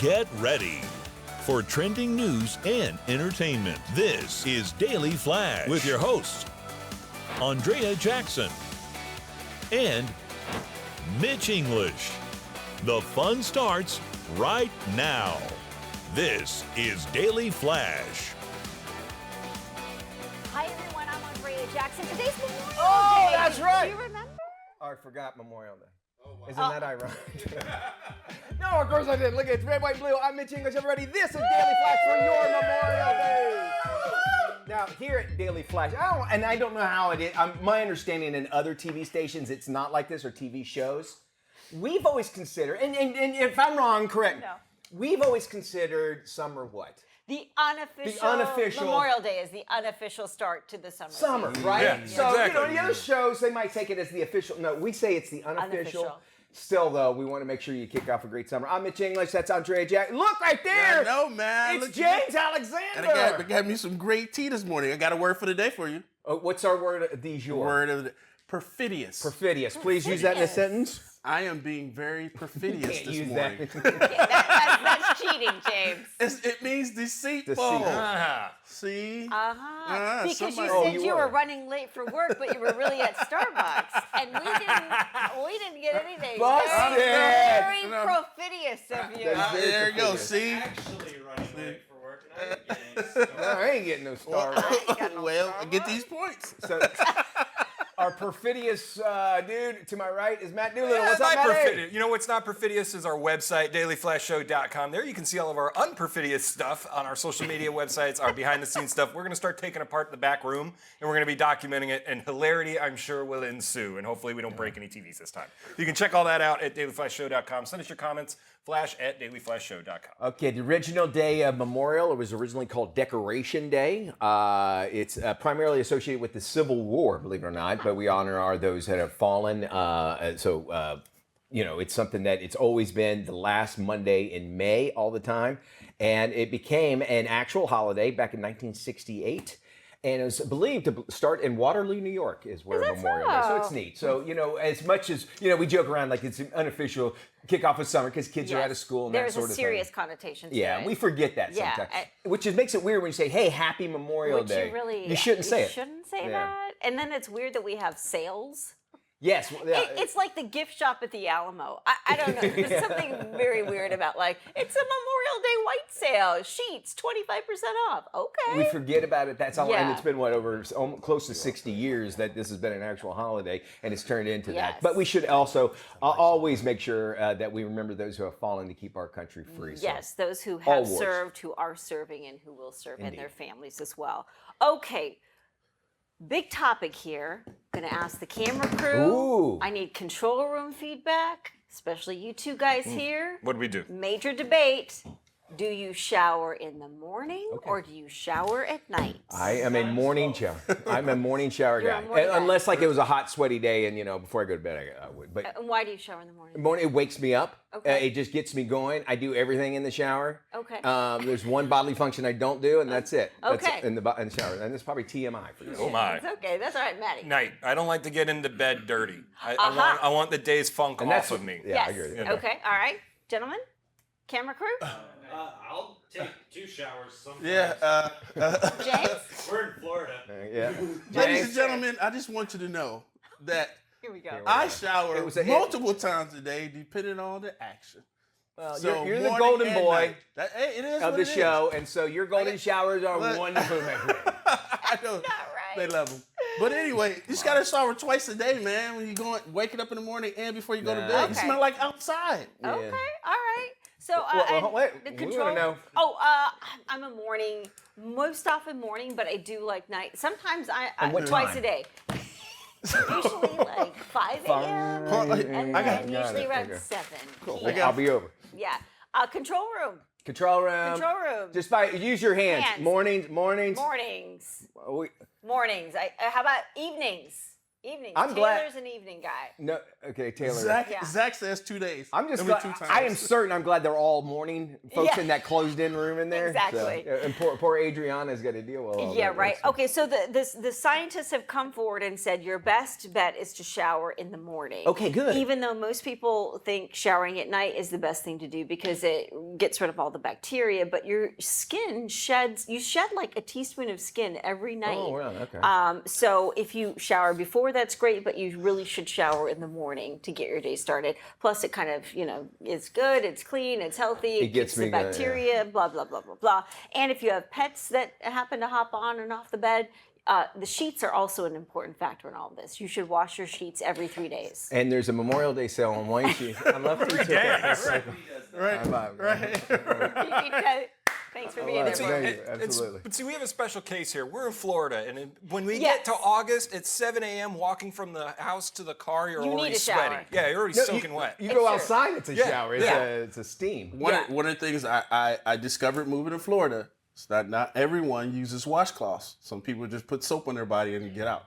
Get ready for trending news and entertainment. This is Daily Flash with your hosts, Andrea Jackson and Mitch English. The fun starts right now. This is Daily Flash. Hi everyone, I'm Andrea Jackson. Today's Memorial Day. Oh, that's right. Do you remember? Oh, I forgot Memorial Day. Oh, wow. Isn't that ironic? No, of course I didn't. Look, it's red, white, blue. I'm Mitch English. Everybody, this is Daily Flash for your Memorial Day. Now, here at Daily Flash, I don't know how it is. My understanding in other TV stations, it's not like this, or TV shows. We've always considered, and if I'm wrong, correct. No. We've always considered summer what? The unofficial Memorial Day is the unofficial start to the summer. Summer, right? Yeah, so, exactly. the other shows, they might take it as the official. No, we say it's the unofficial. Still, though, we want to make sure you kick off a great summer. I'm Mitch English. That's Andrea Jackson. Look right there. I know, man. It's Look, James Alexander. And I got me some great tea this morning. I got a word for the day for you. Oh, what's our word du jour? Word of the day. Perfidious. Perfidious. Please use that in a sentence. I am being very perfidious Can't this use morning. That's cheating, James. It means deceitful. See? Because somebody- you said you you were. were running late for work, but you were really at Starbucks, and we didn't get anything. Busted. Very perfidious of you. There you go. See? Actually running late for work, and I'm getting No, I ain't getting no star. Well, I get these points. So, our perfidious dude to my right is Matt Doolittle. Yeah, What's up, not Matt? perfidious. You know what's not perfidious is our website, dailyflashshow.com. There you can see all of our unperfidious stuff on our social media websites, our behind-the-scenes stuff. We're going to start taking apart the back room, and we're going to be documenting it, and hilarity, I'm sure, will ensue, and hopefully we don't break any TVs this time. You can check all that out at dailyflashshow.com. Send us your comments, flash@dailyflashshow.com. Okay, the original day of Memorial, it was originally called Decoration Day. It's primarily associated with the Civil War, believe it or not, but we honor those that have fallen. It's something that it's always been the last Monday in May all the time, and it became an actual holiday back in 1968. And it was believed to start in Waterloo, New York, is where Memorial Day. So it's neat. So, as much as, we joke around like it's an unofficial kickoff of summer because kids are out of school and that sort of thing. There's a serious connotation to it. Yeah, we forget that Yeah, sometimes. Which makes it weird when you say, hey, happy Memorial Day. You shouldn't say it. You shouldn't say that. And then it's weird that we have sales. Yes. It's like the gift shop at the Alamo. I don't know. There's something very weird about it's a Memorial Day white sale. Sheets, 25% off. Okay. We forget about it. That's all. Yeah. And it's been, close to 60 years that this has been an actual holiday, and it's turned into Yes. that. But we should also always make sure that we remember those who have fallen to keep our country free. So. Yes, those who All have wars. served, who are serving, and who will serve, and Indeed. their families as well. Okay. Big topic here. Gonna ask the camera crew. Ooh. I need control room feedback, especially you two guys here. What do we do? Major debate. Do you shower in the morning or do you shower at night? I am a morning shower. I'm a morning shower You're a guy. morning guy. Unless it was a hot, sweaty day, and before I go to bed, I would. But And why do you shower in the morning? morning, it wakes me up. Okay. It just gets me going. I do everything in the shower. Okay. There's one bodily function I don't do, and that's it. That's Okay. in the shower, and it's probably TMI for you. Oh, my. It's okay. That's all right, Maddie. Night. I don't like to get into bed dirty. I want the day's funk And off of me. Yeah, Yes. I agree. Okay. All right. Gentlemen, camera crew, I'll take 2 showers sometimes. Yeah. James. We're in Florida. Yeah. Ladies and gentlemen, I just want you to know that Here we go. I shower It was a hit. multiple times a day, depending on the action. Well, So you're the morning golden and boy night. It is of what the it is. show, and so your golden showers are Look. wonderful. I know. Not right. They love them. But anyway, you just gotta shower twice a day, man. When you waking up in the morning and before you go to Nah. bed, you Okay. smell like outside. Yeah. Okay. All right. So, wait, the we control. wanna know. Oh, I'm a morning, most often morning, but I do like night. Sometimes what twice time? a day. Usually like 5 a.m. and I then got usually around okay. 7 Cool. p.m. I'll be over. Yeah. Control room. Control room. Control room. Just use your hands. Hands. Mornings. Mornings. Mornings. How about evenings? Evenings. I'm glad- Taylor's an evening guy. No, okay, Taylor. Zach, Yeah. Zach says 2 days. I'm just Every glad, 2 times. I am certain I'm glad they're all morning folks Yeah. in that closed-in room in there. Exactly. So, and poor Adriana's got to deal with all Yeah, that. right. Okay, so the scientists have come forward and said your best bet is to shower in the morning. Okay, good. Even though most people think showering at night is the best thing to do because it gets rid of all the bacteria, but your skin you shed like a teaspoon of skin every night. Oh, wow, okay. So if you shower before, that's great, but you really should shower in the morning to get your day started. Plus, it kind of, is good, it's clean, it's healthy, it gets keeps the me going, yeah. bacteria, blah, blah, blah, blah, blah. And if you have pets that happen to hop on and off the bed, the sheets are also an important factor in all of this. You should wash your sheets every 3 days. And there's a Memorial Day sale on white sheets. I love you took that. Right. Thanks for being there. Thank Mark. you. Absolutely. But see, we have a special case here. We're in Florida, and when we Yes. get to August, it's 7 a.m. walking from the house to the car, you're You need already a shower. sweaty. Yeah, you're already soaking wet. You go Sure. outside, it's a Yeah, shower. yeah. It's a steam. One of the things I discovered moving to Florida is that not everyone uses washcloths. Some people just put soap on their body and get out.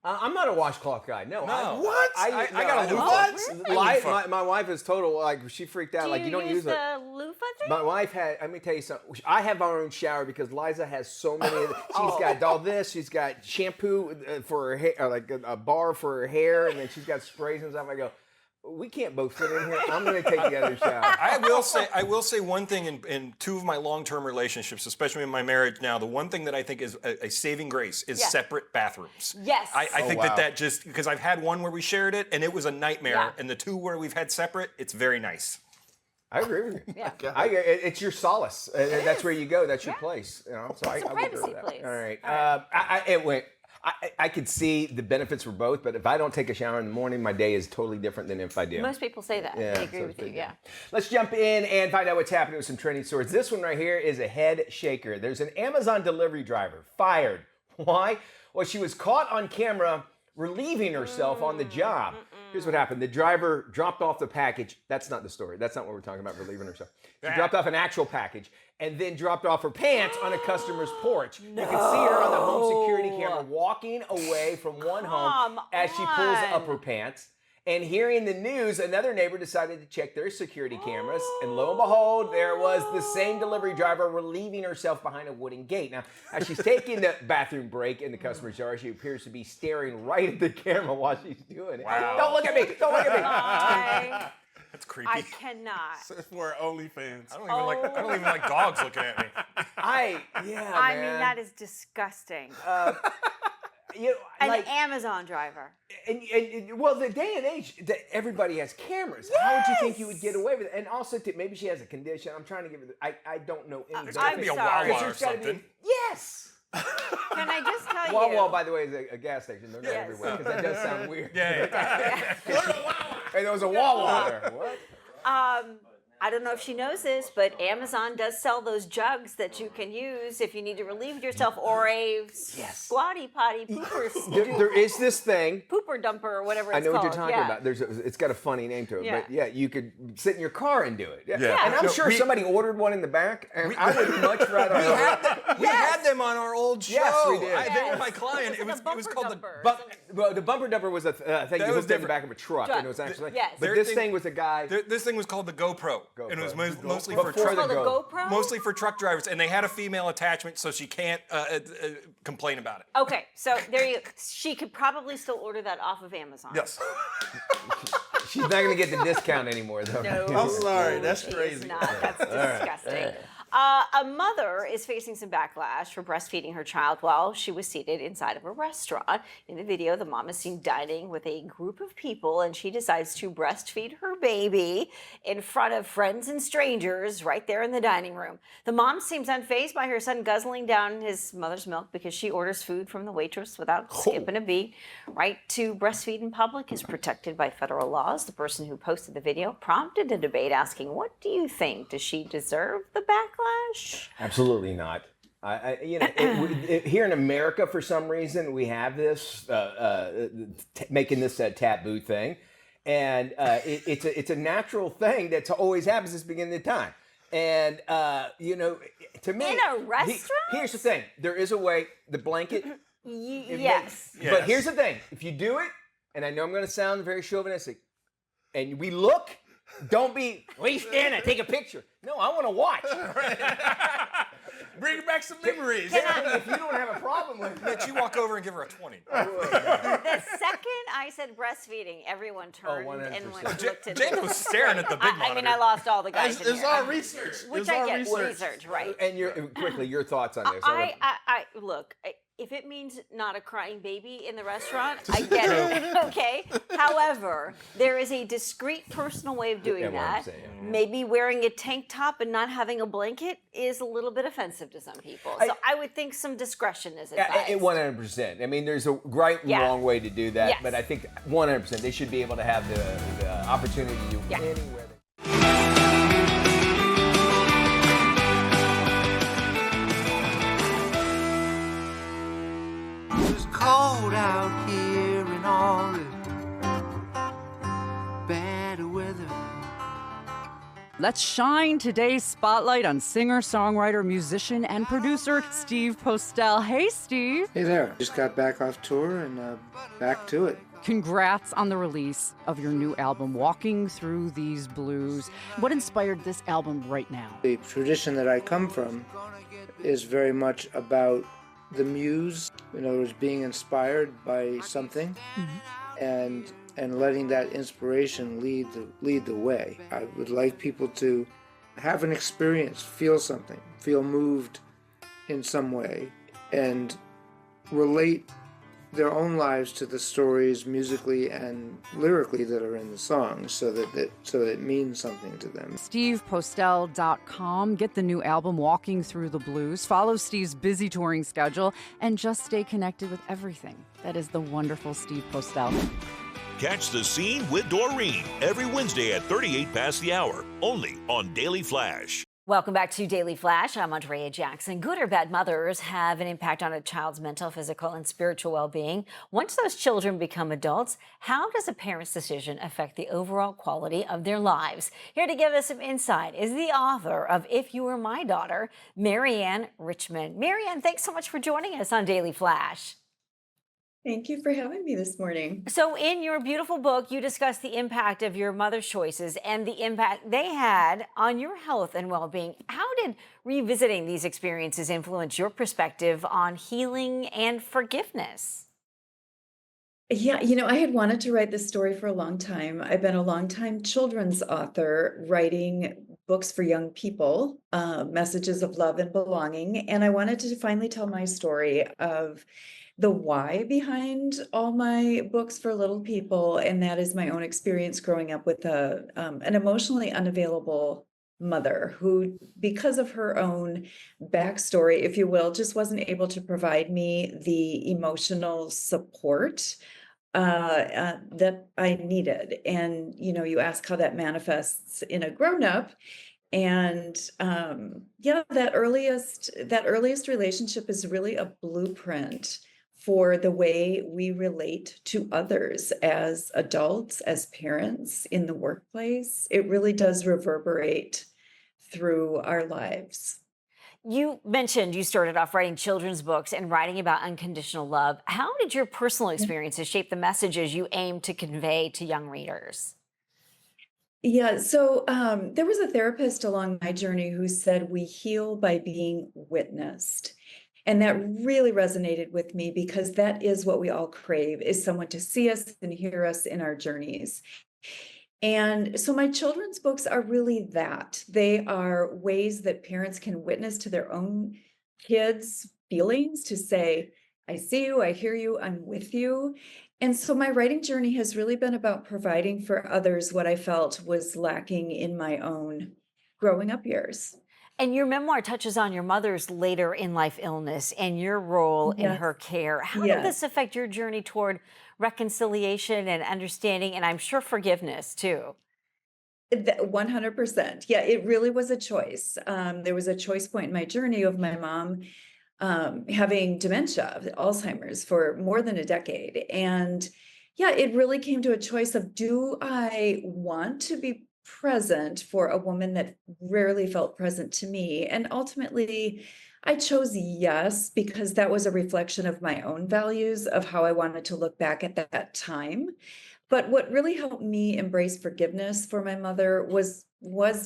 I'm not a washcloth guy. No. What? I got a loofah. What? My wife is total, like, she freaked out. Do you don't use the it. loofah thing? My wife had, let me tell you something. I have our own shower because Liza has so many. She's got all this. She's got shampoo for her hair, like a bar for her hair, and then she's got sprays and stuff. I go, we can't both fit in here. I'm going to take the other shower. I will say one thing in 2 of my long-term relationships, especially in my marriage now, the one thing that I think is a saving grace is Yeah. separate bathrooms. Yes. I think wow. that just, because I've had one where we shared it and it was a nightmare, Yeah. and the 2 where we've had separate, it's very nice. I agree with you. Yeah. It's your solace. That's is. where you go. That's your Yeah. place. So It's a I would privacy go with that. place. All right. All right. I could see the benefits for both, but if I don't take a shower in the morning, my day is totally different than if I do. Most people say that. Yeah, I agree so with you, it's yeah. Let's jump in and find out what's happening with some trending stories. This one right here is a head shaker. There's an Amazon delivery driver fired. Why? Well, she was caught on camera relieving herself on the job. Here's what happened. The driver dropped off the package. That's not the story. That's not what we're talking about, relieving herself. She dropped off an actual package and then dropped off her pants on a customer's porch. You can see her on the home security camera walking away from one home as she pulls up her pants. And hearing the news, another neighbor decided to check their security cameras. And lo and behold, there was the same delivery driver relieving herself behind a wooden gate. Now, as she's taking the bathroom break in the customer's yard, she appears to be staring right at the camera while she's doing it. Wow. Don't look at me. Don't look at me. That's creepy. I cannot. For OnlyFans. I don't even like dogs looking at me. I mean, that is disgusting. An Amazon driver. Well, the day and age that everybody has cameras. How would you think you would get away with it? And also, maybe she has a condition. I'm trying to give her. I don't know any. There's got to be a sorry. Wawa or There's gotta be- something. Yes. Can I just tell you? Wawa, by the way, is a gas station. They're not Yes. everywhere because that does sound weird. Yeah. Hey, there was a Wawa there. What? I don't know if she knows this, but Amazon does sell those jugs that you can use if you need to relieve yourself, or a squatty potty pooper, There is this thing. pooper dumper, or whatever it's I know called. what you're talking Yeah. about. It's got a funny name to it, Yeah. but yeah, you could sit in your car and do it. Yeah. And I'm No, sure somebody ordered one in the back, and I would much rather. We had them on our old show. Yes, we did. They were my client. It's It like was a called bumper the. dumper. Well, the bumper dumper was a thing That you was hooked in the different. back of a truck, and it was actually. Yes. But this thing was a guy. This thing was called the GoPro, and it was mostly for Before truck, the Oh, the GoPro? mostly for truck drivers, and they had a female attachment, so she can't complain about it. Okay, so there you go. She could probably still order that off of Amazon. Yes. She's not going to get the discount anymore, though. No, I'm sorry, that's she is crazy. not. That's disgusting. A mother is facing some backlash for breastfeeding her child while she was seated inside of a restaurant. In the video, the mom is seen dining with a group of people, and she decides to breastfeed her baby in front of friends and strangers right there in the dining room. The mom seems unfazed by her son guzzling down his mother's milk because she orders food from the waitress without skipping a beat. Right to breastfeed in public is protected by federal laws. The person who posted the video prompted a debate asking, "What do you think? Does she deserve the backlash?" Absolutely not. Here in America, for some reason, we have this making this a taboo thing, and it's a natural thing that always happens at the beginning of the time. And to me, In a restaurant? here's the thing: there is a way. The blanket Yes. But here's the thing: if you do it, and I know I'm going to sound very chauvinistic, and we look, don't be. Where you standing? Take a picture. No, I want to watch. Bring back some memories. If you don't have a problem with it, Mitch, you walk over and give her a 20. The second I said breastfeeding, everyone turned 100%. and went looked at Jane was staring at the big monitor. I mean, I lost all the guys. It's all research. Which It's I all get. research. Research, right? and your thoughts on this. I look. If it means not a crying baby in the restaurant, I get it. Okay. However, there is a discreet, personal way of doing that. Maybe wearing a tank top and not having a blanket is a little bit offensive to some people. So I would think some discretion is advised. 100%. I mean, there's a right and wrong way to do that, Yes. but I think 100% they should be able to have the opportunity to do anywhere. It's cold out here in all the bad weather. Let's shine today's spotlight on singer, songwriter, musician, and producer Steve Postel. Hey, Steve. Hey there. Just got back off tour and back to it. Congrats on the release of your new album, Walking Through These Blues. What inspired this album right now? The tradition that I come from is very much about the muse, in other words, being inspired by something and letting that inspiration lead the way. I would like people to have an experience, feel something, feel moved in some way, and relate their own lives to the stories musically and lyrically that are in the songs, so that it means something to them. StevePostel.com. Get the new album, Walking Through the Blues. Follow Steve's busy touring schedule and just stay connected with everything that is the wonderful Steve Postel. Catch The Scene with Doreen every Wednesday at 38 past the hour, only on Daily Flash. Welcome back to Daily Flash. I'm Andrea Jackson. Good or bad mothers have an impact on a child's mental, physical, and spiritual well-being. Once those children become adults, how does a parent's decision affect the overall quality of their lives? Here to give us some insight is the author of If You Were My Daughter, Marianne Richmond. Marianne, thanks so much for joining us on Daily Flash. Thank you for having me this morning. So in your beautiful book, you discuss the impact of your mother's choices and the impact they had on your health and well-being. How did revisiting these experiences influence your perspective on healing and forgiveness? Yeah, I had wanted to write this story for a long time. I've been a long-time children's author, writing books for young people, messages of love and belonging. And I wanted to finally tell my story of the why behind all my books for little people, and that is my own experience growing up with an emotionally unavailable mother who, because of her own backstory, if you will, just wasn't able to provide me the emotional support that I needed. And you ask how that manifests in a grown-up. And that earliest relationship is really a blueprint for the way we relate to others as adults, as parents, in the workplace. It really does reverberate through our lives. You mentioned you started off writing children's books and writing about unconditional love. How did your personal experiences shape the messages you aim to convey to young readers? Yeah, so there was a therapist along my journey who said we heal by being witnessed. And that really resonated with me, because that is what we all crave, is someone to see us and hear us in our journeys. And so my children's books are really that. They are ways that parents can witness to their own kids' feelings, to say, I see you, I hear you, I'm with you. And so my writing journey has really been about providing for others what I felt was lacking in my own growing up years. And your memoir touches on your mother's later in life illness and your role in Yes. her care. How did Yes. this affect your journey toward reconciliation and understanding, and I'm sure forgiveness too? 100%. Yeah, it really was a choice. There was a choice point in my journey of my mom having dementia, Alzheimer's, for more than a decade. And yeah, it really came to a choice of, do I want to be present for a woman that rarely felt present to me? And ultimately, I chose yes, because that was a reflection of my own values of how I wanted to look back at that time. But what really helped me embrace forgiveness for my mother was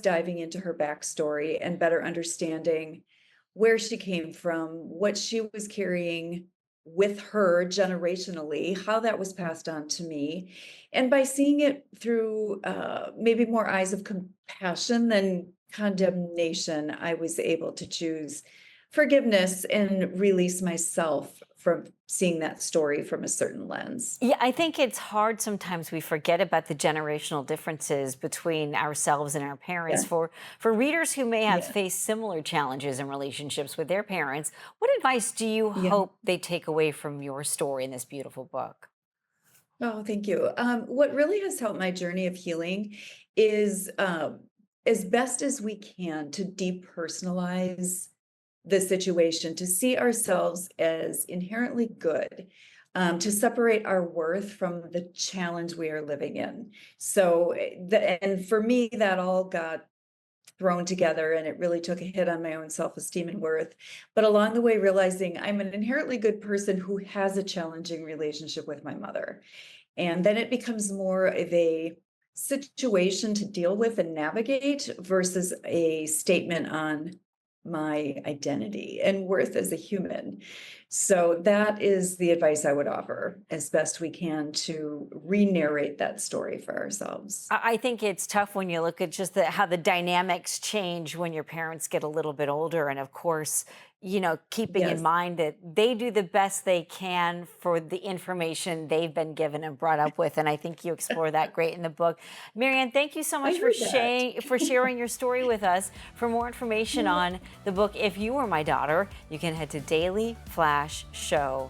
diving into her backstory and better understanding where she came from, what she was carrying with her generationally, how that was passed on to me. And by seeing it through maybe more eyes of compassion than condemnation, I was able to choose forgiveness and release myself from seeing that story from a certain lens. Yeah, I think it's hard sometimes we forget about the generational differences between ourselves and our parents. Yeah. For readers who may have Yeah. faced similar challenges in relationships with their parents, what advice do you Yeah. hope they take away from your story in this beautiful book? Oh, thank you. What really has helped my journey of healing is as best as we can to depersonalize the situation, to see ourselves as inherently good, to separate our worth from the challenge we are living in. So, and for me, that all got thrown together and it really took a hit on my own self-esteem and worth. But along the way, realizing I'm an inherently good person who has a challenging relationship with my mother. And then it becomes more of a situation to deal with and navigate versus a statement on my identity and worth as a human. So that is the advice I would offer as best we can to re-narrate that story for ourselves. I think it's tough when you look at just how the dynamics change when your parents get a little bit older. And of course, keeping in Yes. mind that they do the best they can for the information they've been given and brought up with. And I think you explore that great in the book. Marianne, thank you so much for heard that. sharing your story with us. For more information on the book, If You Were My Daughter, you can head to dailyflashshow.com.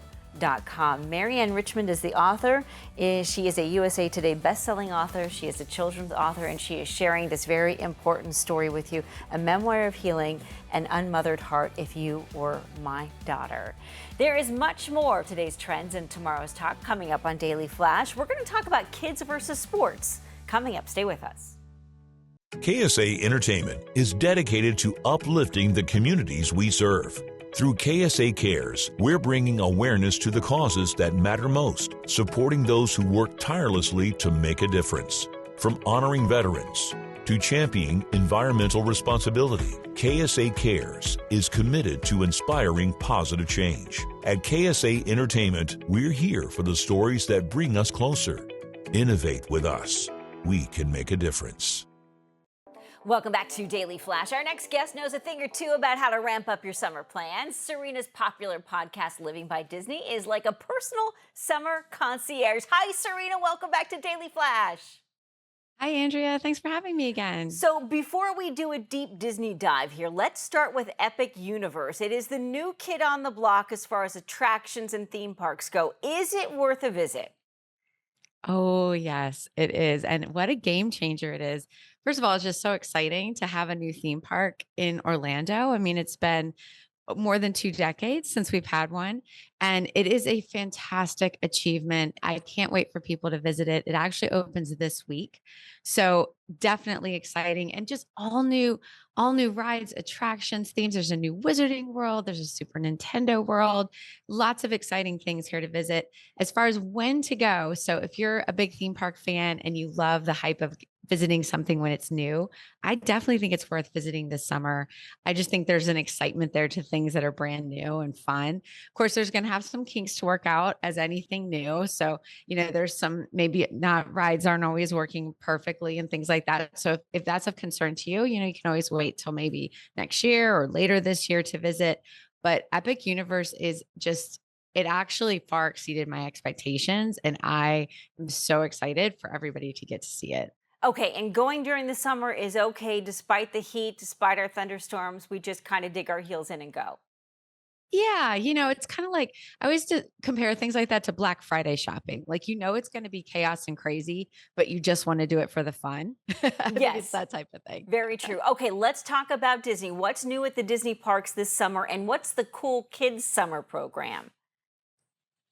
Marianne Richmond is the author. She is a USA Today best-selling author. She is a children's author, and she is sharing this very important story with you, a memoir of healing, an unmothered heart, If You Were My Daughter. There is much more of today's trends and tomorrow's talk coming up on Daily Flash. We're going to talk about kids versus sports. Coming up, stay with us. KSA Entertainment is dedicated to uplifting the communities we serve. Through KSA Cares, we're bringing awareness to the causes that matter most, supporting those who work tirelessly to make a difference. From honoring veterans to championing environmental responsibility, KSA Cares is committed to inspiring positive change. At KSA Entertainment, we're here for the stories that bring us closer. Innovate with us. We can make a difference. Welcome back to Daily Flash. Our next guest knows a thing or two about how to ramp up your summer plans. Serena's popular podcast, Living by Disney, is like a personal summer concierge. Hi, Serena. Welcome back to Daily Flash. Hi, Andrea. Thanks for having me again. So before we do a deep Disney dive here, let's start with Epic Universe. It is the new kid on the block as far as attractions and theme parks go. Is it worth a visit? Oh, yes, it is. And what a game changer it is. First of all, it's just so exciting to have a new theme park in Orlando. I mean, it's been more than 2 decades since we've had one, and it is a fantastic achievement. I can't wait for people to visit it. It actually opens this week. So definitely exciting, and just all new rides, attractions, themes. There's a new Wizarding World, there's a Super Nintendo World, lots of exciting things here to visit. As far as when to go, so if you're a big theme park fan and you love the hype of visiting something when it's new, I definitely think it's worth visiting this summer. I just think there's an excitement there to things that are brand new and fun. Of course, there's going to have some kinks to work out as anything new. So, there's some, maybe not, rides aren't always working perfectly and things like that. So if that's of concern to you, you can always wait till maybe next year or later this year to visit. But Epic Universe is just, it actually far exceeded my expectations. And I am so excited for everybody to get to see it. Okay, and going during the summer is okay despite the heat, despite our thunderstorms. We just kind of dig our heels in and go. Yeah, it's kind of like, I always compare things like that to Black Friday shopping. Like, it's going to be chaos and crazy, but you just want to do it for the fun. I think it's that type of thing. Very true. Okay, let's talk about Disney. What's new at the Disney parks this summer, and what's the cool kids summer program?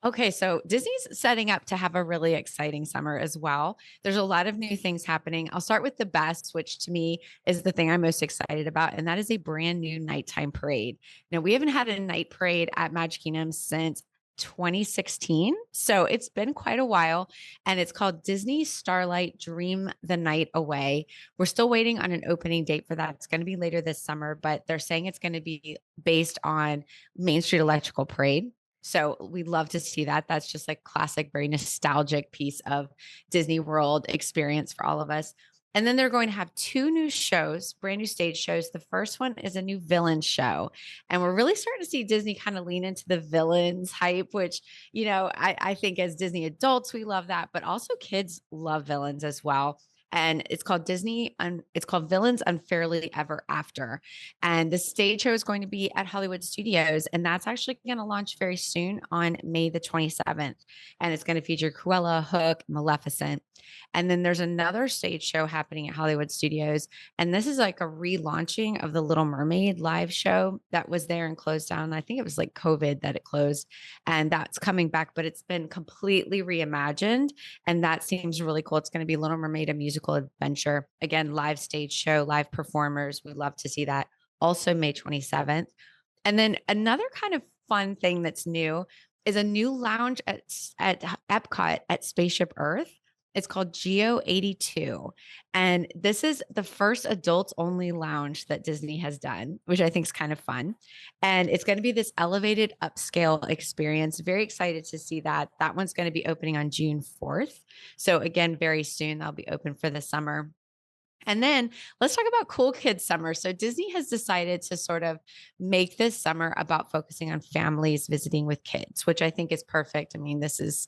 Okay, so Disney's setting up to have a really exciting summer as well. There's a lot of new things happening. I'll start with the best, which to me is the thing I'm most excited about, and that is a brand new nighttime parade. Now, we haven't had a night parade at Magic Kingdom since 2016. So it's been quite a while, and it's called Disney Starlight Dream the Night Away. We're still waiting on an opening date for that. It's going to be later this summer, but they're saying it's going to be based on Main Street Electrical Parade. So we love to see that. That's just like classic, very nostalgic piece of Disney World experience for all of us. And then they're going to have two new shows, brand new stage shows. The first one is a new villain show. And we're really starting to see Disney kind of lean into the villains hype, which, I think as Disney adults, we love that, but also kids love villains as well. And it's called it's called Villains Unfairly Ever After. And the stage show is going to be at Hollywood Studios. And that's actually going to launch very soon on May the 27th. And it's going to feature Cruella, Hook, Maleficent. And then there's another stage show happening at Hollywood Studios. And this is like a relaunching of the Little Mermaid live show that was there and closed down. I think it was like COVID that it closed. And that's coming back, but it's been completely reimagined. And that seems really cool. It's going to be Little Mermaid, a musical adventure. Again, live stage show, live performers. We'd love to see that. Also May 27th. And then another kind of fun thing that's new is a new lounge at Epcot at Spaceship Earth. It's called Geo 82. And this is the first adults only lounge that Disney has done, which I think is kind of fun. And it's going to be this elevated upscale experience. Very excited to see that. That one's going to be opening on June 4th. So again, very soon that'll be open for the summer. And then let's talk about Cool Kids Summer. So Disney has decided to sort of make this summer about focusing on families visiting with kids, which I think is perfect. I mean, this is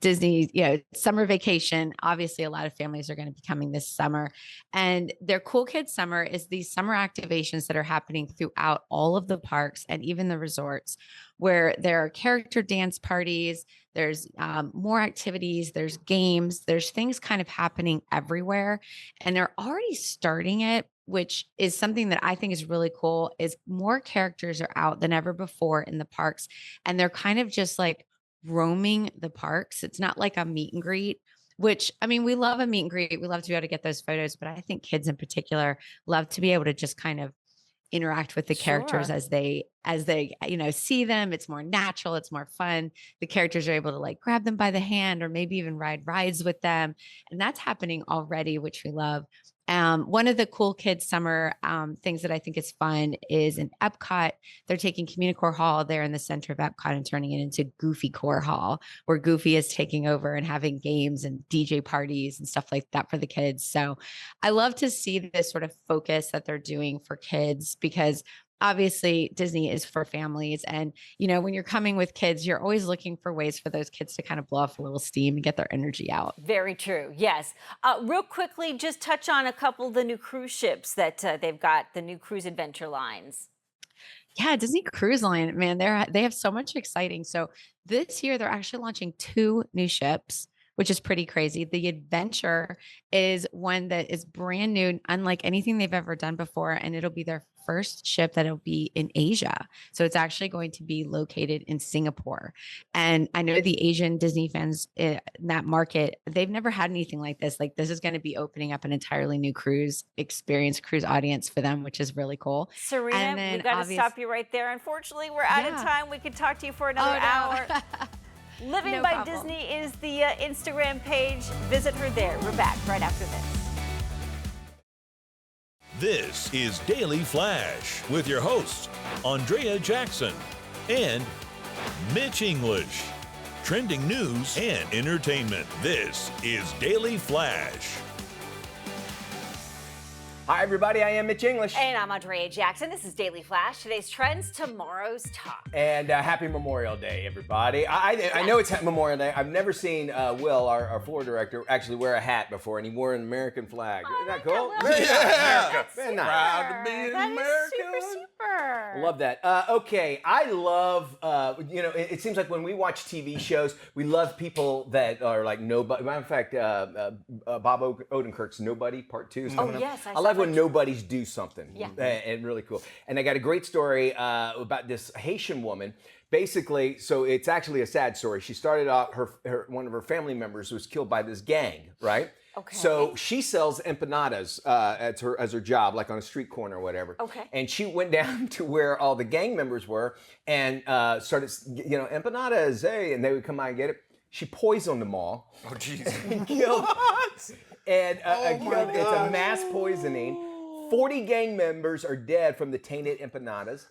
Disney, summer vacation. Obviously, a lot of families are going to be coming this summer. And their Cool Kids Summer is these summer activations that are happening throughout all of the parks and even the resorts, where there are character dance parties, there's more activities, there's games, there's things kind of happening everywhere. And they're already starting it, which is something that I think is really cool, is more characters are out than ever before in the parks. And they're kind of just like roaming the parks. It's not like a meet and greet, which, I mean, we love a meet and greet. We love to be able to get those photos, but I think kids in particular love to be able to just kind of interact with the characters as they see them. It's more natural, it's more fun. The characters are able to like grab them by the hand or maybe even ride rides with them. And that's happening already, which we love. One of the Cool Kids Summer things that I think is fun is in Epcot. They're taking Communicore Hall there in the center of Epcot and turning it into Goofy Core Hall, where Goofy is taking over and having games and DJ parties and stuff like that for the kids. So I love to see this sort of focus that they're doing for kids, because obviously Disney is for families. And, when you're coming with kids, you're always looking for ways for those kids to kind of blow off a little steam and get their energy out. Very true. Yes. Real quickly, just touch on a couple of the new cruise ships that they've got, the new cruise adventure lines. Yeah, Disney Cruise Line, man, they have so much exciting. So this year they're actually launching two new ships, which is pretty crazy. The Adventure is one that is brand new, unlike anything they've ever done before, and it'll be their first ship that'll be in Asia. So it's actually going to be located in Singapore. And I know the Asian Disney fans in that market, they've never had anything like this. Like, this is going to be opening up an entirely new cruise audience for them, which is really cool. Serena, we got to stop you right there. Unfortunately, we're out of time. We could talk to you for another hour. Living by Disney is the Instagram page. Visit her there. We're back right after this. This is Daily Flash with your hosts, Andrea Jackson and Mitch English. Trending news and entertainment. This is Daily Flash. Hi, everybody. I am Mitch English. And I'm Andrea Jackson. This is Daily Flash. Today's trends, tomorrow's talk. And happy Memorial Day, everybody. I know it's Memorial Day. I've never seen Will, our floor director, actually wear a hat before, and he wore an American flag. Isn't that cool? Very nice. Very nice. Proud to be an American. Super, super. Sure. Love that. Okay, I love, it seems like when we watch TV shows, we love people that are like nobody. Matter of fact, Bob Odenkirk's Nobody Part 2 is coming up. Yes, I love when nobodies do something. Yeah. And really cool. And I got a great story about this Haitian woman. Basically, so it's actually a sad story. She started out, one of her family members was killed by this gang, right? Okay. So she sells empanadas as her job, like on a street corner or whatever. Okay. And she went down to where all the gang members were and started, empanadas, hey, and they would come out and get it. She poisoned them all. Oh, jeez. Killed. And it's a mass poisoning. 40 gang members are dead from the tainted empanadas.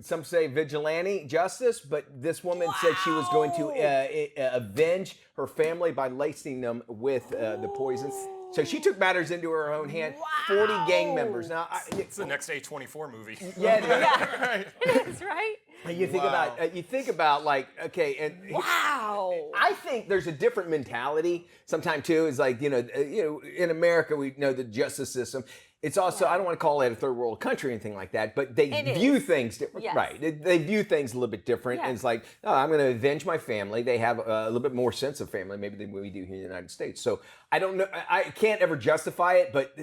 Some say vigilante justice, but this woman said she was going to avenge her family by lacing them with the poison. So she took matters into her own hand. 40 gang members. Now, it's the next A24 movie. Yeah, It is, right? You think about like, okay, and wow. I think there's a different mentality sometimes too. Is like, in America we know the justice system. It's also, I don't want to call it a third world country or anything like that, but they view things different. Yes. Right. They view things a little bit different. Yeah. And it's like, oh, I'm going to avenge my family. They have a little bit more sense of family maybe than we do here in the United States. So I don't know. I can't ever justify it, but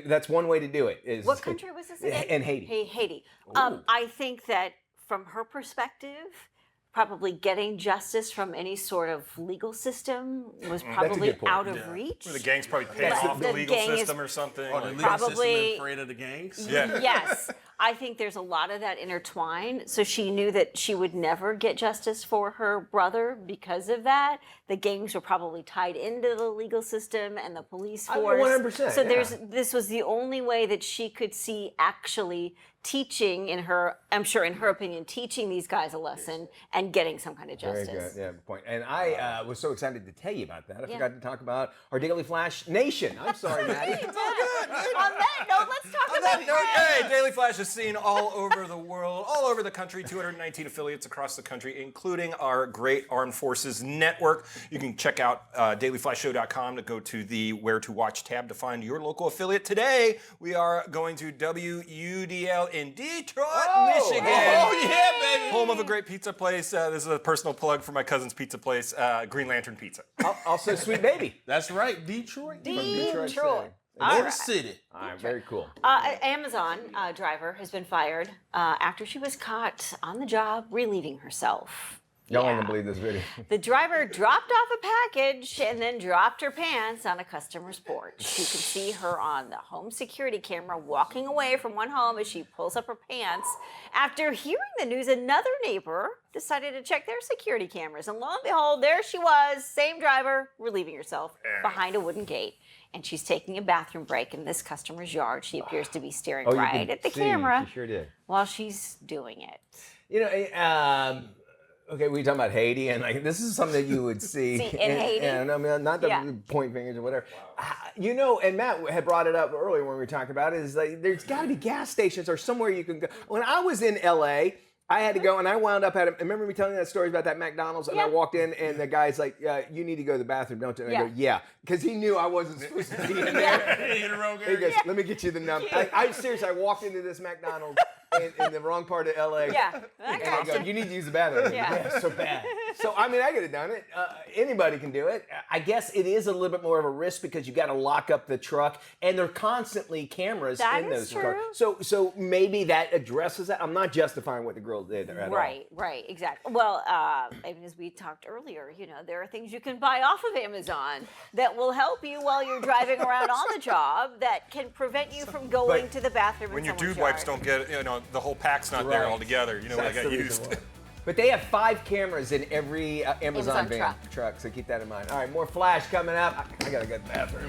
that's one way to do it. What country was this again? In Haiti. Haiti. I think that from her perspective, probably getting justice from any sort of legal system was probably out of reach. Or the gang's probably paying off the legal system or something. Or the legal system is afraid of the gangs. Yeah. Yes. I think there's a lot of that intertwined. So she knew that she would never get justice for her brother because of that. The gangs were probably tied into the legal system and the police force. 100%. So this was the only way that she could see actually teaching I'm sure in her opinion, teaching these guys a lesson and getting some kind of justice. Very good. Yeah, good point. And I was so excited to tell you about that. I forgot to talk about our Daily Flash Nation. I'm sorry, Maddie. On that note, let's talk about Hey, Daily Flash is seen all over the world, all over the country, 219 affiliates across the country, including our great Armed Forces Network. You can check out dailyflashshow.com to go to the Where to Watch tab to find your local affiliate. Today, we are going to WUDL in Detroit, Michigan. Oh, yeah, baby. Home of a great pizza place. This is a personal plug for my cousin's pizza place, Green Lantern Pizza. Also, Sweet Baby. That's right, Detroit. Detroit. Motor City. All right, very cool. Amazon driver has been fired after she was caught on the job relieving herself. Y'all ain't gonna believe this video. The driver dropped off a package and then dropped her pants on a customer's porch. You can see her on the home security camera walking away from one home as she pulls up her pants. After hearing the news, another neighbor decided to check their security cameras. And lo and behold, there she was, same driver, relieving herself behind a wooden gate. And she's taking a bathroom break in this customer's yard. She appears to be staring right at the camera She sure did. while she's doing it. Okay, we talking about Haiti, and like this is something that you would see in Haiti. And I mean, not to point fingers or whatever. And Matt had brought it up earlier when we were talking about it. Is like there's got to be gas stations or somewhere you can go. When I was in LA, I had to go, and I wound up at. Remember me telling you that story about that McDonald's, and I walked in, and the guy's like, "You need to go to the bathroom, don't you?" And I go, "Yeah," because he knew I wasn't supposed to be in there. He goes, "Let me get you the number." I seriously, I walked into this McDonald's. In the wrong part of LA. Yeah. And I go, you need to use the bathroom. Yeah, so bad. So, I mean, I could have done it. Anybody can do it. I guess it is a little bit more of a risk because you got to lock up the truck, and there are constly cameras in those cars. So maybe that addresses that. I'm not justifying what the girl did at all. Right, exactly. Well, even as we talked earlier, there are things you can buy off of Amazon that will help you while you're driving around on the job that can prevent you from going to the bathroom. When your dude wipes don't get, the whole pack's not there altogether. They got used. But they have 5 cameras in every Amazon van truck, so keep that in mind. All right, more Flash coming up. I gotta go to the bathroom.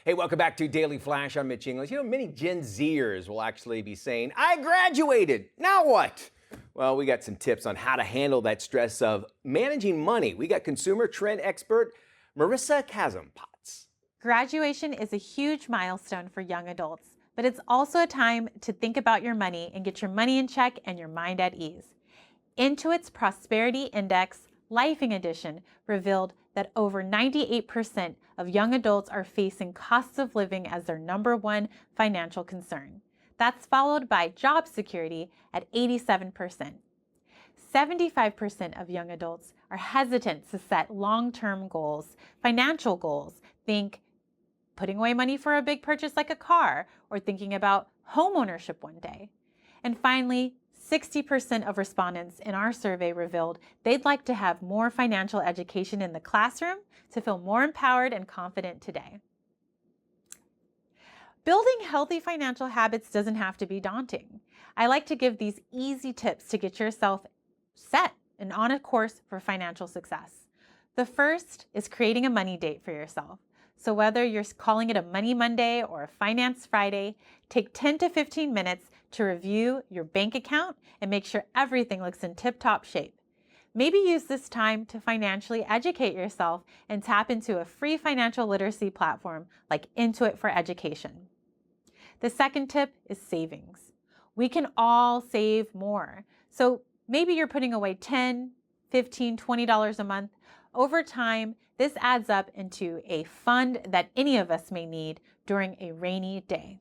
Hey, welcome back to Daily Flash. I'm Mitch English. Many Gen Zers will actually be saying, I graduated, now what? Well, we got some tips on how to handle that stress of managing money. We got consumer trend expert Marissa Kazampotz. Graduation is a huge milestone for young adults, but it's also a time to think about your money and get your money in check and your mind at ease. Intuit's Prosperity Index Lifing Edition revealed that over 98% of young adults are facing costs of living as their #1 financial concern. That's followed by job security at 87%. 75% of young adults are hesitant to set long-term goals, financial goals. Think putting away money for a big purchase like a car, or thinking about home ownership one day. And finally, 60% of respondents in our survey revealed they'd like to have more financial education in the classroom to feel more empowered and confident today. Building healthy financial habits doesn't have to be daunting. I like to give these easy tips to get yourself set and on a course for financial success. The first is creating a money date for yourself. So whether you're calling it a Money Monday or a Finance Friday, take 10 to 15 minutes to review your bank account and make sure everything looks in tip-top shape. Maybe use this time to financially educate yourself and tap into a free financial literacy platform like Intuit for Education. The second tip is savings. We can all save more. So maybe you're putting away $10, $15, $20 a month. Over time, this adds up into a fund that any of us may need during a rainy day.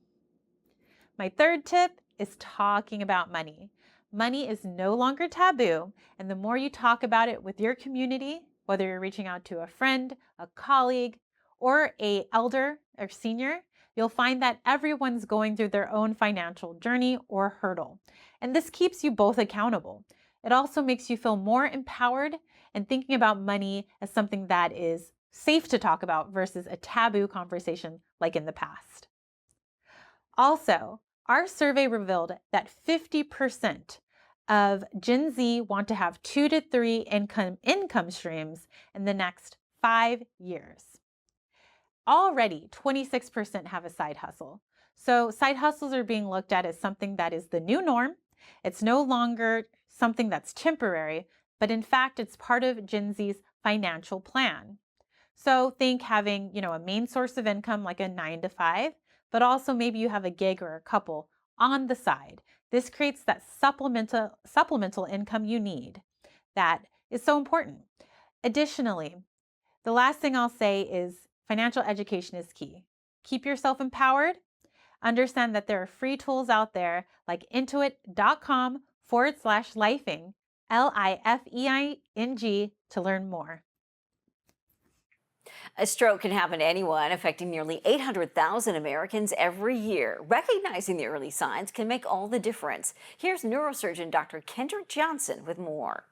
My third tip is talking about money. Money is no longer taboo, and the more you talk about it with your community, whether you're reaching out to a friend, a colleague, or an elder or senior, you'll find that everyone's going through their own financial journey or hurdle. And this keeps you both accountable. It also makes you feel more empowered and thinking about money as something that is safe to talk about versus a taboo conversation like in the past. Also, our survey revealed that 50% of Gen Z want to have 2 to 3 income streams in the next 5 years. Already, 26% have a side hustle. So side hustles are being looked at as something that is the new norm. It's no longer something that's temporary, but in fact, it's part of Gen Z's financial plan. So think having, a main source of income like a 9 to 5, but also maybe you have a gig or a couple on the side. This creates that supplemental income you need. That is so important. Additionally, the last thing I'll say is financial education is key. Keep yourself empowered. Understand that there are free tools out there like intuit.com/lifing, LIFEING, to learn more. A stroke can happen to anyone, affecting nearly 800,000 Americans every year. Recognizing the early signs can make all the difference. Here's neurosurgeon Dr. Kendrick Johnson with more.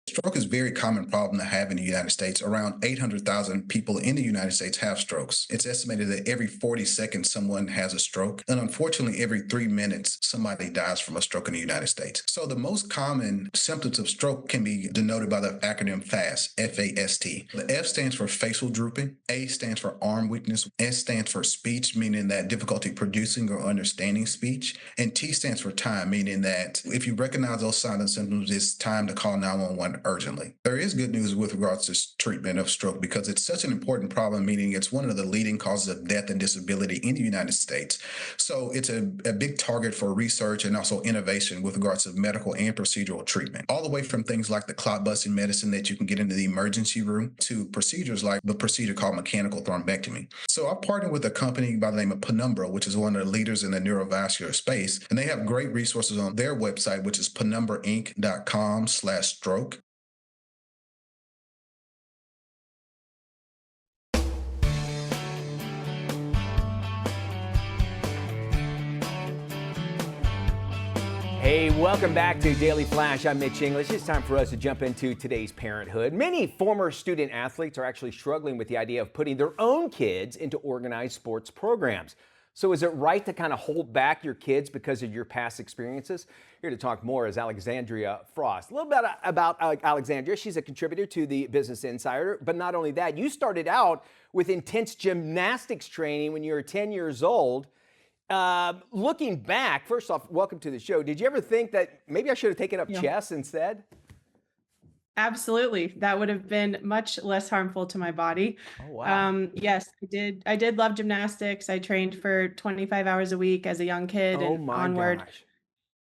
Stroke is a very common problem to have in the United States. Around 800,000 people in the United States have strokes. It's estimated that every 40 seconds someone has a stroke, and unfortunately every 3 minutes somebody dies from a stroke in the United States. So the most common symptoms of stroke can be denoted by the acronym FAST, F-A-S-T. The F stands for facial drooping, A stands for arm weakness, S stands for speech, meaning that difficulty producing or understanding speech, and T stands for time, meaning that if you recognize those signs and symptoms, it's time to call 911 urgently. There is good news with regards to treatment of stroke because it's such an important problem, meaning it's one of the leading causes of death and disability in the United States. So it's a big target for research and also innovation with regards to medical and procedural treatment, all the way from things like the clot busting medicine that you can get into the emergency room to procedures like the procedure called mechanical thrombectomy. So I partnered with a company by the name of Penumbra, which is one of the leaders in the neurovascular space, and they have great resources on their website, which is penumbrainc.com/stroke. Hey, welcome back to Daily Flash. I'm Mitch English. It's time for us to jump into today's parenthood. Many former student athletes are actually struggling with the idea of putting their own kids into organized sports programs. So is it right to kind of hold back your kids because of your past experiences? Here to talk more is Andrea Frost. A little bit about Alexandria. She's a contributor to the Business Insider. But not only that, you started out with intense gymnastics training when you were 10 years old. Looking back, first off, welcome to the show. Did you ever think that maybe I should have taken up chess instead? Absolutely. That would have been much less harmful to my body. Oh, wow. Yes, I did love gymnastics. I trained for 25 hours a week as a young kid and onward. Gosh.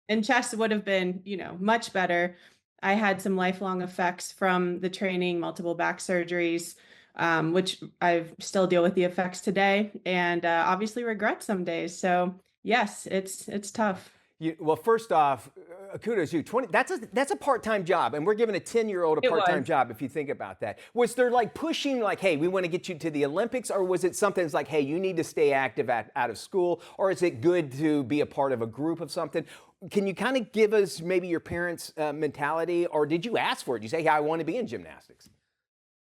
And chess would have been, much better. I had some lifelong effects from the training, multiple back surgeries, which I still deal with the effects today, and obviously regret some days. So yes, it's tough. Well, first off, kudos to you. 20, that's a part-time job, and we're giving a 10-year-old a It part-time was. job if you think about that. Was there like pushing, like, hey, we want to get you to the Olympics, or was it something that's like, hey, you need to stay active out of school, or is it good to be a part of a group of something? Can you kind of give us maybe your parents' mentality, or did you ask for it? You say, hey, I want to be in gymnastics.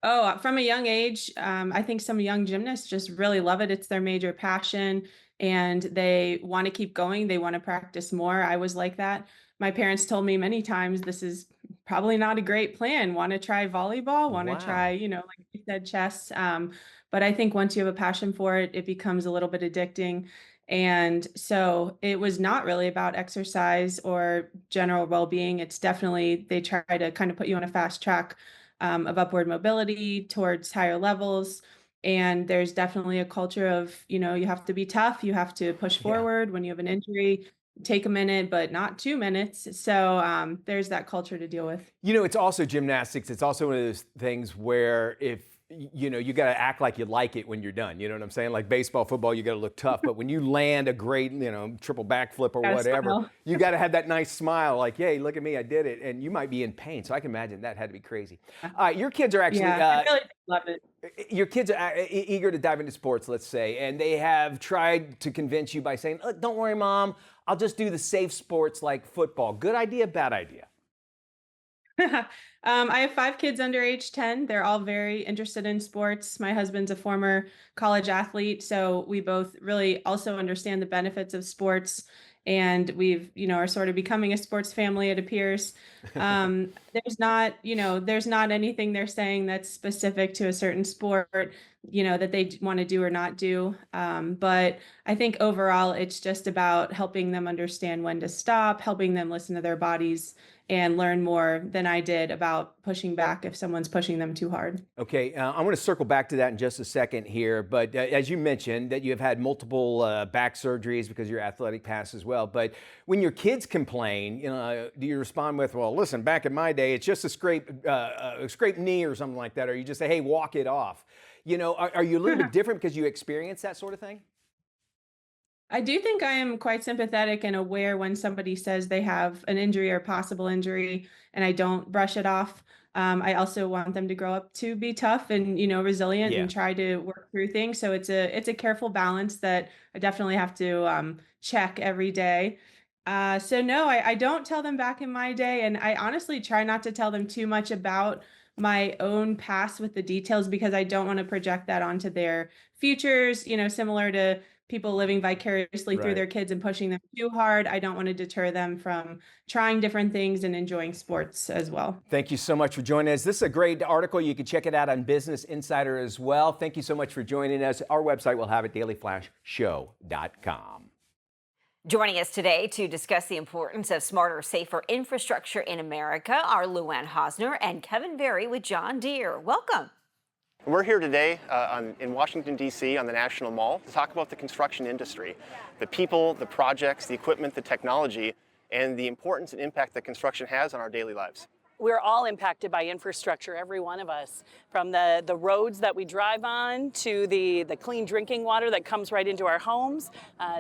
Oh, from a young age, I think some young gymnasts just really love it. It's their major passion and they want to keep going. They want to practice more. I was like that. My parents told me many times, this is probably not a great plan. Want to try volleyball, want to try, like you said, chess. But I think once you have a passion for it, it becomes a little bit addicting. And so it was not really about exercise or general well-being. It's definitely, they try to kind of put you on a fast track of upward mobility towards higher levels. And there's definitely a culture of, you have to be tough. You have to push forward when you have an injury, take a minute, but not 2 minutes. So there's that culture to deal with. It's also gymnastics. It's also one of those things where if, you got to act like you like it when you're done. You know what I'm saying? Like baseball, football, you got to look tough. But when you land a great, triple backflip or whatever, smile. you got to have that nice smile like, hey, look at me, I did it. And you might be in pain. So I can imagine that had to be crazy. Your kids are actually, I really love it. Your kids are eager to dive into sports, let's say, and they have tried to convince you by saying, don't worry, Mom, I'll just do the safe sports like football. Good idea, bad idea? I have 5 kids under age 10. They're all very interested in sports. My husband's a former college athlete, so we both really also understand the benefits of sports. And we've, are sort of becoming a sports family, it appears. There's not anything they're saying that's specific to a certain sport, that they want to do or not do. But I think overall, it's just about helping them understand when to stop, helping them listen to their bodies and learn more than I did about pushing back if someone's pushing them too hard. Okay, I'm going to circle back to that in just a second here. But as you mentioned, that you have had multiple back surgeries because of your athletic past as well. But when your kids complain, do you respond with, well, listen, back in my day, it's just a scraped knee or something like that, or you just say, hey, walk it off? Are you a little bit different because you experience that sort of thing? I do think I am quite sympathetic and aware when somebody says they have an injury or possible injury, and I don't brush it off. I also want them to grow up to be tough and, resilient and try to work through things. So it's a careful balance that I definitely have to check every day. So no, I don't tell them back in my day, and I honestly try not to tell them too much about my own past with the details because I don't want to project that onto their futures, similar to people living vicariously through their kids and pushing them too hard. I don't want to deter them from trying different things and enjoying sports as well. Thank you so much for joining us. This is a great article. You can check it out on Business Insider as well. Thank you so much for joining us. Our website will have it, dailyflashshow.com. Joining us today to discuss the importance of smarter, safer infrastructure in America are Luann Hosner and Kevin Berry with John Deere. Welcome. We're here today in Washington, D.C. on the National Mall to talk about the construction industry, the people, the projects, the equipment, the technology, and the importance and impact that construction has on our daily lives. We're all impacted by infrastructure, every one of us, from the roads that we drive on to the clean drinking water that comes right into our homes,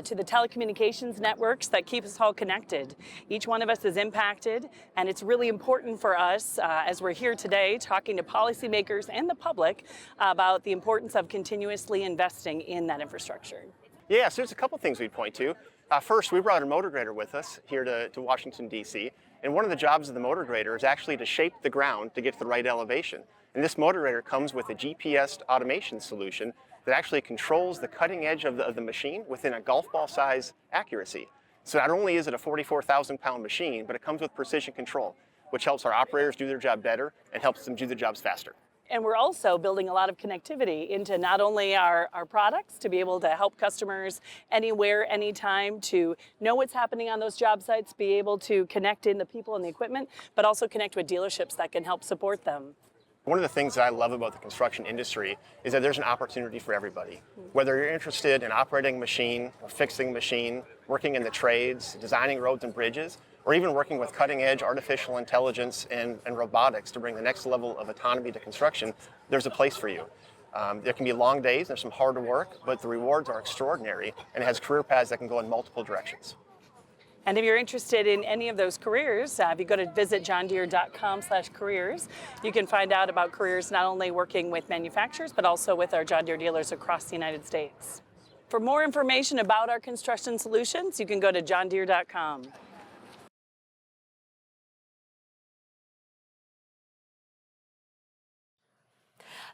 to the telecommunications networks that keep us all connected. Each one of us is impacted, and it's really important for us as we're here today talking to policymakers and the public about the importance of continuously investing in that infrastructure. Yeah, so there's a couple things we'd point to. First, we brought a motor grader with us here to Washington, D.C., and one of the jobs of the motor grader is actually to shape the ground to get to the right elevation. And this motor grader comes with a GPS automation solution that actually controls the cutting edge of the machine within a golf ball size accuracy. So not only is it a 44,000-pound machine, but it comes with precision control, which helps our operators do their job better and helps them do their jobs faster. And we're also building a lot of connectivity into not only our products to be able to help customers anywhere, anytime, to know what's happening on those job sites, be able to connect in the people and the equipment, but also connect with dealerships that can help support them. One of the things that I love about the construction industry is that there's an opportunity for everybody. Whether you're interested in operating a machine, or fixing a machine, working in the trades, designing roads and bridges, or even working with cutting-edge artificial intelligence and robotics to bring the next level of autonomy to construction, there's a place for you. There can be long days, there's some hard work, but the rewards are extraordinary, and it has career paths that can go in multiple directions. And if you're interested in any of those careers, if you go to visit johndeere.com/careers, you can find out about careers not only working with manufacturers, but also with our John Deere dealers across the United States. For more information about our construction solutions, you can go to johndeere.com.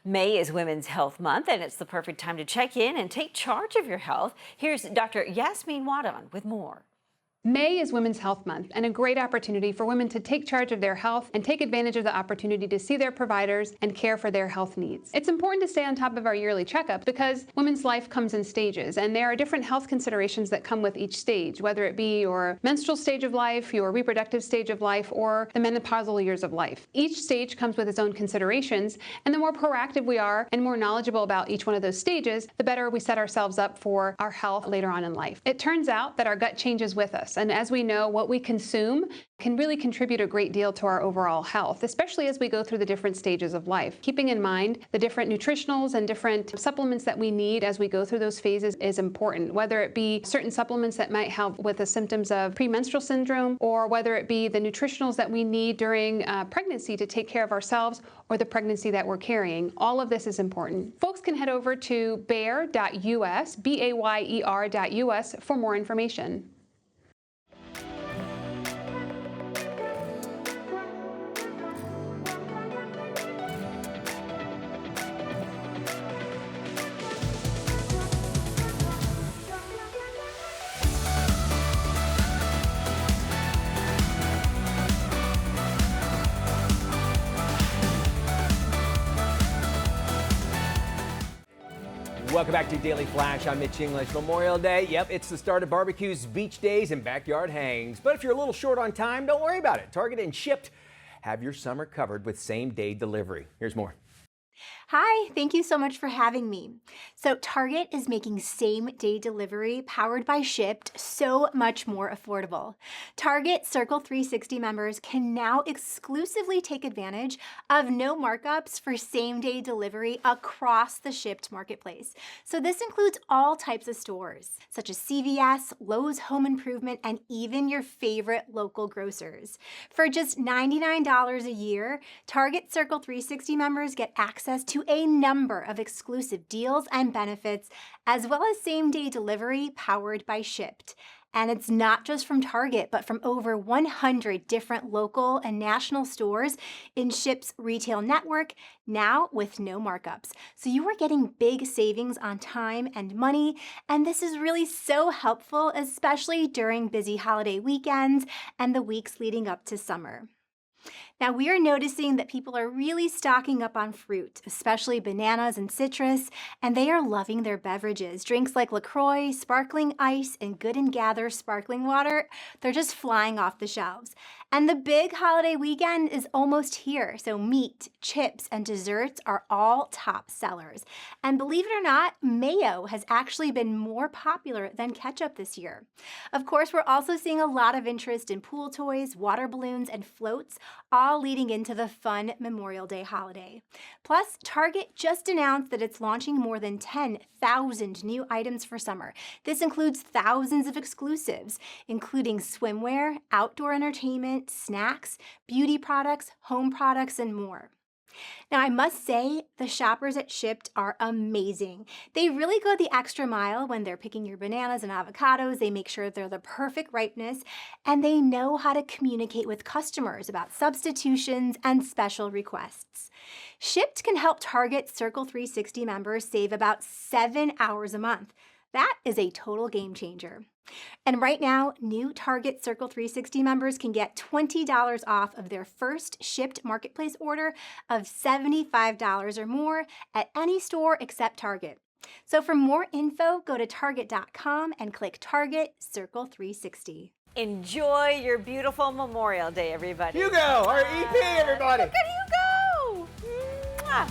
May is Women's Health Month, and it's the perfect time to check in and take charge of your health. Here's Dr. Yasmin Wadon with more. May is Women's Health Month, and a great opportunity for women to take charge of their health and take advantage of the opportunity to see their providers and care for their health needs. It's important to stay on top of our yearly checkup because women's life comes in stages, and there are different health considerations that come with each stage, whether it be your menstrual stage of life, your reproductive stage of life, or the menopausal years of life. Each stage comes with its own considerations, and the more proactive we are and more knowledgeable about each one of those stages, the better we set ourselves up for our health later on in life. It turns out that our gut changes with us. And as we know, what we consume can really contribute a great deal to our overall health, especially as we go through the different stages of life. Keeping in mind the different nutritionals and different supplements that we need as we go through those phases is important, whether it be certain supplements that might help with the symptoms of premenstrual syndrome, or whether it be the nutritionals that we need during pregnancy to take care of ourselves or the pregnancy that we're carrying. All of this is important. Folks can head over to bayer.us, BAYER.us, for more information. Welcome back to Daily Flash. I'm Mitch English. Memorial Day, yep, it's the start of barbecues, beach days, and backyard hangs. But if you're a little short on time, don't worry about it. Target and Shipt have your summer covered with same-day delivery. Here's more. Hi, thank you so much for having me. So Target is making same-day delivery powered by Shipt so much more affordable. Target Circle 360 members can now exclusively take advantage of no markups for same-day delivery across the Shipt marketplace. So this includes all types of stores, such as CVS, Lowe's Home Improvement, and even your favorite local grocers. For just $99 a year, Target Circle 360 members get access to a number of exclusive deals and benefits, as well as same-day delivery powered by Shipt. And it's not just from Target, but from over 100 different local and national stores in Shipt's retail network, now with no markups. So you are getting big savings on time and money, and this is really so helpful, especially during busy holiday weekends and the weeks leading up to summer. Now, we are noticing that people are really stocking up on fruit, especially bananas and citrus, and they are loving their beverages. Drinks like LaCroix, sparkling ice, and Good & Gather sparkling water, they're just flying off the shelves. And the big holiday weekend is almost here, so meat, chips, and desserts are all top sellers. And believe it or not, mayo has actually been more popular than ketchup this year. Of course, we're also seeing a lot of interest in pool toys, water balloons, and floats, all leading into the fun Memorial Day holiday. Plus, Target just announced that it's launching more than 10,000 new items for summer. This includes thousands of exclusives, including swimwear, outdoor entertainment, snacks, beauty products, home products, and more. Now, I must say, the shoppers at Shipt are amazing. They really go the extra mile when they're picking your bananas and avocados. They make sure they're the perfect ripeness, and they know how to communicate with customers about substitutions and special requests. Shipt can help Target Circle 360 members save about 7 hours a month. That is a total game changer. And right now, new Target Circle 360 members can get $20 off of their first Shipt marketplace order of $75 or more at any store except Target. So for more info, go to target.com and click Target Circle 360. Enjoy your beautiful Memorial Day, everybody. Hugo, our EP, everybody. Look at Hugo! Mwah.